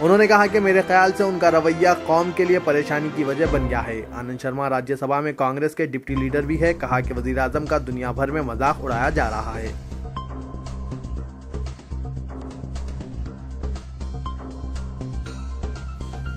انہوں نے کہا کہ میرے خیال سے ان کا رویہ قوم کے لیے پریشانی کی وجہ بن گیا ہے۔ آنند شرما راجیہ سبھا میں کانگریس کے ڈپٹی لیڈر بھی ہے، کہا کہ وزیر اعظم کا دنیا بھر میں مذاق اڑایا جا رہا ہے۔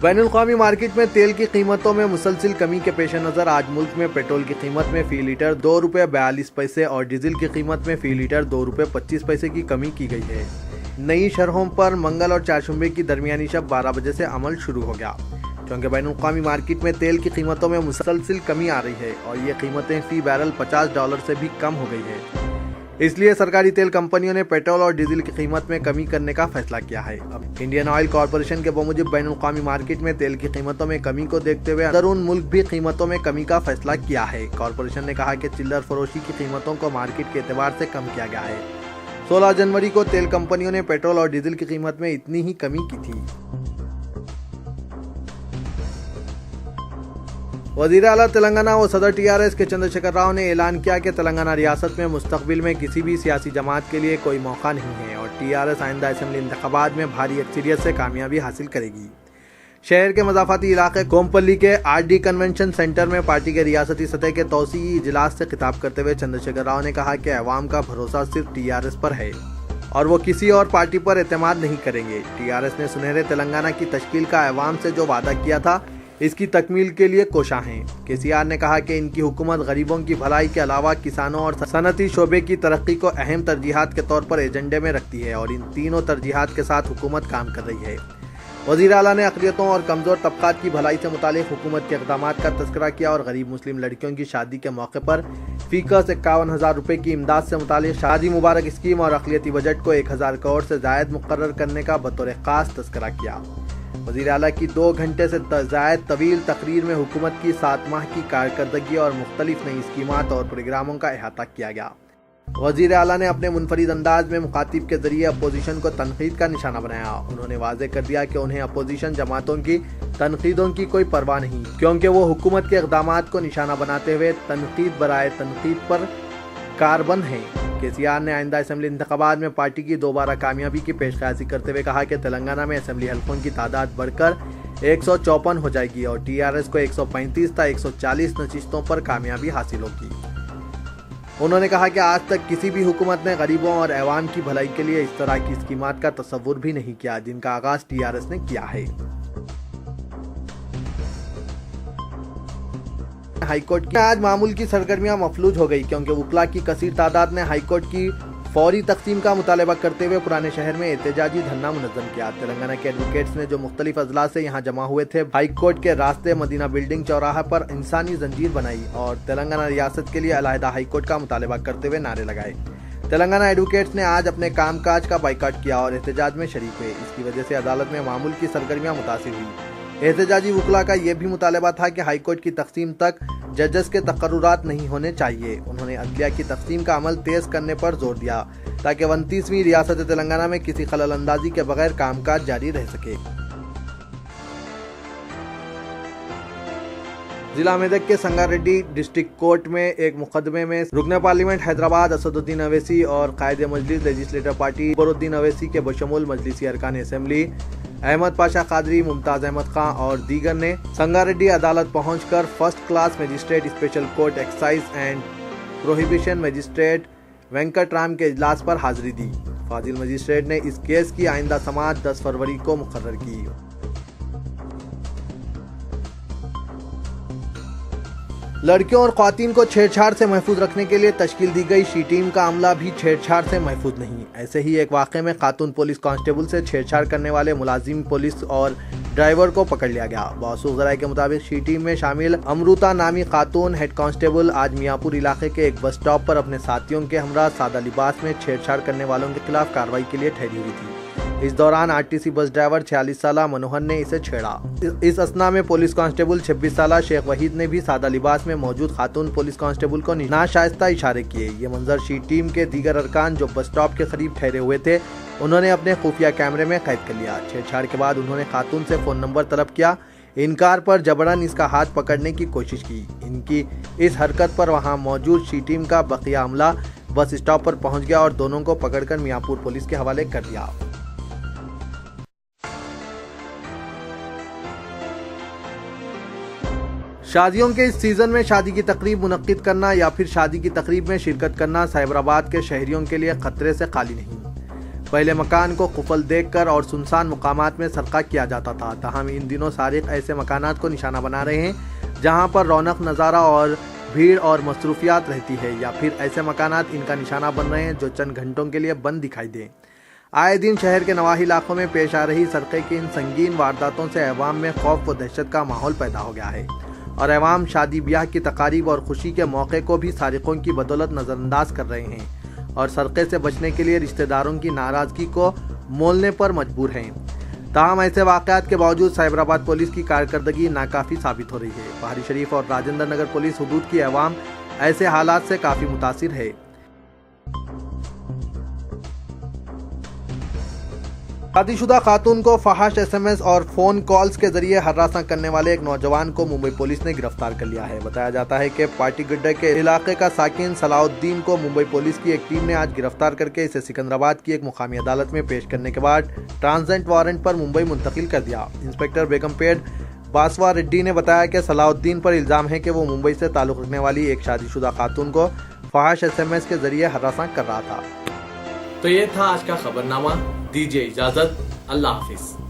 بین الاقوامی مارکیٹ میں تیل کی قیمتوں میں مسلسل کمی کے پیش نظر آج ملک میں پیٹرول کی قیمت میں فی لیٹر 2 روپے 42 پیسے اور ڈیزل کی قیمت میں فی لیٹر 2 روپے 25 پیسے کی کمی کی گئی ہے۔ نئی شرحوں پر منگل اور چہارشنبے کی درمیانی شب 12 بجے سے عمل شروع ہو گیا، کیونکہ بین الاقوامی مارکیٹ میں تیل کی قیمتوں میں مسلسل کمی آ رہی ہے اور یہ قیمتیں فی بیرل $50 سے بھی کم ہو گئی ہے۔ اس لیے سرکاری تیل کمپنیوں نے پیٹرول اور ڈیزل کی قیمت میں کمی کرنے کا فیصلہ کیا ہے۔ اب انڈین آئل کارپوریشن کے بموجب بین الاقوامی مارکیٹ میں تیل کی قیمتوں میں کمی کو دیکھتے ہوئے اندرون ملک بھی قیمتوں میں کمی کا فیصلہ کیا ہے۔ کارپوریشن نے کہا کہ چلر فروشی کی قیمتوں کو مارکیٹ کے اعتبار سے کم کیا گیا ہے۔ 16 جنوری کو تیل کمپنیوں نے پیٹرول اور ڈیزل کی قیمت میں اتنی ہی کمی کی تھی۔ وزیر اعلیٰ تلنگانہ و صدر TRS کے چندر شیکھر راؤ نے اعلان کیا کہ تلنگانہ ریاست میں مستقبل میں کسی بھی سیاسی جماعت کے لیے کوئی موقع نہیں ہے اور TRS آئندہ اسمبلی انتخابات میں بھاری اکثریت سے کامیابی حاصل کرے گی۔ شہر کے مضافاتی علاقے کومپلی کے RD کنونشن سینٹر میں پارٹی کے ریاستی سطح کے توسیعی اجلاس سے خطاب کرتے ہوئے چندر شیکھر راؤ نے کہا کہ عوام کا بھروسہ صرف TRS پر ہے اور وہ کسی اور پارٹی پر اعتماد نہیں کریں گے۔ TRS نے سنہرے تلنگانہ کی تشکیل کا عوام سے جو وعدہ کیا تھا اس کی تکمیل کے لیے کوشاں ہیں۔ KCR نے کہا کہ ان کی حکومت غریبوں کی بھلائی کے علاوہ کسانوں اور صنعتی شعبے کی ترقی کو اہم ترجیحات کے طور پر ایجنڈے میں رکھتی ہے اور ان تینوں ترجیحات کے ساتھ حکومت کام کر رہی ہے۔ وزیر اعلیٰ نے اقلیتوں اور کمزور طبقات کی بھلائی سے متعلق حکومت کے اقدامات کا تذکرہ کیا اور غریب مسلم لڑکیوں کی شادی کے موقع پر فی کس 51,000 روپے کی امداد سے متعلق شادی مبارک اسکیم اور اقلیتی بجٹ کو 1,000 کروڑ سے زائد مقرر کرنے کا بطور خاص تذکرہ کیا۔ وزیر اعلیٰ کی 2 گھنٹے سے زائد طویل تقریر میں حکومت کی 7 ماہ کی کارکردگی اور مختلف نئی اسکیمات اور پروگراموں کا احاطہ کیا گیا۔ وزیر اعلیٰ نے اپنے منفرد انداز میں مخاطب کے ذریعے اپوزیشن کو تنقید کا نشانہ بنایا۔ انہوں نے واضح کر دیا کہ انہیں اپوزیشن جماعتوں کی تنقیدوں کی کوئی پرواہ نہیں، کیونکہ وہ حکومت کے اقدامات کو نشانہ بناتے ہوئے تنقید برائے تنقید پر کاربند ہیں۔ KCR نے آئندہ اسمبلی انتخابات میں پارٹی کی دوبارہ کامیابی کی پیش قیاسی کرتے ہوئے کہا کہ تلنگانہ میں اسمبلی حلقوں کی تعداد بڑھ کر 154 ہو جائے گی اور TRS کو 135 تا 140 نشستوں پر کامیابی حاصل ہوگی۔ انہوں نے کہا کہ آج تک کسی بھی حکومت نے غریبوں اور عوام کی بھلائی کے لیے اس طرح کی اسکیمات کا تصور بھی نہیں کیا جن کا آغاز TRS نے کیا ہے۔ ہائی کورٹ کی آج معمول کی سرگرمیاں مفلوج ہو گئی کیونکہ وکلاء کی کثیر تعداد نے ہائی کورٹ کی فوری تقسیم کا مطالبہ کرتے ہوئے پرانے شہر میں احتجاجی دھرنا منظم کیا۔ تلنگانہ کے ایڈوکیٹس نے جو مختلف اضلاع سے یہاں جمع ہوئے تھے ہائی کورٹ کے راستے مدینہ بلڈنگ چوراہا پر انسانی زنجیر بنائی اور تلنگانہ ریاست کے لیے علیحدہ ہائی کورٹ کا مطالبہ کرتے ہوئے نعرے لگائے۔ تلنگانہ ایڈوکیٹس نے آج اپنے کام کاج کا بائیکاٹ کیا اور احتجاج میں شریک ہوئے۔ اس کی وجہ سے عدالت میں معمول کی سرگرمیاں متاثر ہوئی۔ احتجاجی وکلاء کا یہ بھی مطالبہ تھا کہ ہائی کورٹ کی تقسیم تک ججز کے تقررات نہیں ہونے چاہیے۔ انہوں نے عدلیہ کی تقسیم کا عمل تیز کرنے پر زور دیا تاکہ 29ویں ریاست تلنگانہ میں کسی خلل اندازی کے بغیر کام کاج جاری رہ سکے۔ ضلع میدک کے سنگاریڈی ڈسٹرکٹ کورٹ میں ایک مقدمے میں رکن پارلیمنٹ حیدرآباد اسد الدین اویسی اور قائد مجلس لیجسلیٹر پارٹی اکبر الدین اویسی کے بشمول مجلسی ارکان اسمبلی احمد پاشا قادری، ممتاز احمد خان اور دیگر نے سنگاریڈی عدالت پہنچ کر first class magistrate special court excise and prohibition magistrate Venkat Ram کے اجلاس پر حاضری دی۔ فاضل مجسٹریٹ نے اس کیس کی آئندہ سماعت 10 فروری کو مقرر کی۔ لڑکیوں اور خواتین کو چھیڑ چھاڑ سے محفوظ رکھنے کے لیے تشکیل دی گئی شی ٹیم کا عملہ بھی چھیڑ چھاڑ سے محفوظ نہیں۔ ایسے ہی ایک واقعے میں خاتون پولیس کانسٹیبل سے چھیڑ چھاڑ کرنے والے ملازم پولیس اور ڈرائیور کو پکڑ لیا گیا۔ موثوق ذرائع کے مطابق شی ٹیم میں شامل امروتا نامی خاتون ہیڈ کانسٹیبل آج میاں پور علاقے کے ایک بس اسٹاپ پر اپنے ساتھیوں کے ہمراہ سادہ لباس میں چھیڑ چھاڑ کرنے والوں کے خلاف کارروائی کے لیے ٹھہری ہوئی تھی۔ اس دوران RTC بس ڈرائیور 46 سالہ منوہر نے اسے چھیڑا۔ اس اثنا میں پولیس کانسٹیبل 26 سالہ شیخ وحید نے بھی سادہ لباس میں موجود خاتون پولیس کانسٹیبل کو ناشائستہ اشارے کیے۔ یہ منظر شی ٹیم کے دیگر ارکان جو بس اسٹاپ کے قریب ٹھہرے ہوئے تھے انہوں نے اپنے خفیہ کیمرے میں قید کر لیا۔ چھیڑ چھاڑ کے بعد انہوں نے خاتون سے فون نمبر طلب کیا۔ انکار پر جبراً اس کا ہاتھ پکڑنے کی کوشش کی۔ ان کی اس حرکت پر وہاں موجود شی ٹیم کا بقیہ عملہ بس اسٹاپ پر پہنچ گیا اور دونوں کو پکڑ کر میاں پور پولیس کے حوالے کر دیا۔ شادیوں کے اس سیزن میں شادی کی تقریب منعقد کرنا یا پھر شادی کی تقریب میں شرکت کرنا سائبرآباد کے شہریوں کے لیے خطرے سے خالی نہیں۔ پہلے مکان کو قفل دیکھ کر اور سنسان مقامات میں سرقہ کیا جاتا تھا، تاہم ان دنوں سارق ایسے مکانات کو نشانہ بنا رہے ہیں جہاں پر رونق نظارہ اور بھیڑ اور مصروفیات رہتی ہے، یا پھر ایسے مکانات ان کا نشانہ بن رہے ہیں جو چند گھنٹوں کے لیے بند دکھائی دیں۔ آئے دن شہر کے نواحی علاقوں میں پیش آ رہی سرقے کی ان سنگین وارداتوں سے عوام میں خوف و دہشت کا ماحول پیدا ہو گیا ہے، اور عوام شادی بیاہ کی تقاریب اور خوشی کے موقع کو بھی سارقوں کی بدولت نظر انداز کر رہے ہیں، اور سرقے سے بچنے کے لیے رشتہ داروں کی ناراضگی کو مولنے پر مجبور ہیں۔ تاہم ایسے واقعات کے باوجود سائبرآباد پولیس کی کارکردگی ناکافی ثابت ہو رہی ہے۔ بہاری شریف اور راجندر نگر پولیس حدود کی عوام ایسے حالات سے کافی متاثر ہے۔ شادی شدہ خاتون کو فحش SMS اور فون کالز کے ذریعے ہراساں کرنے والے ایک نوجوان کو ممبئی پولیس نے گرفتار کر لیا ہے۔ بتایا جاتا ہے کہ پارٹی گڈے کے علاقے کا ساکن صلاح الدین کو ممبئی پولیس کی ایک ٹیم نے آج گرفتار کر کے اسے سکندرآباد کی ایک مقامی عدالت میں پیش کرنے کے بعد ٹرانزٹ وارنٹ پر ممبئی منتقل کر دیا۔ انسپکٹر بیگم پیٹ باسوا ریڈی نے بتایا کہ صلاح الدین پر الزام ہے کہ وہ ممبئی سے تعلق رکھنے والی ایک شادی شدہ خاتون کو فحش SMS کے ذریعے ہراساں کر رہا تھا۔ تو یہ تھا آج کا خبرنامہ، دیجیے اجازت، اللہ حافظ۔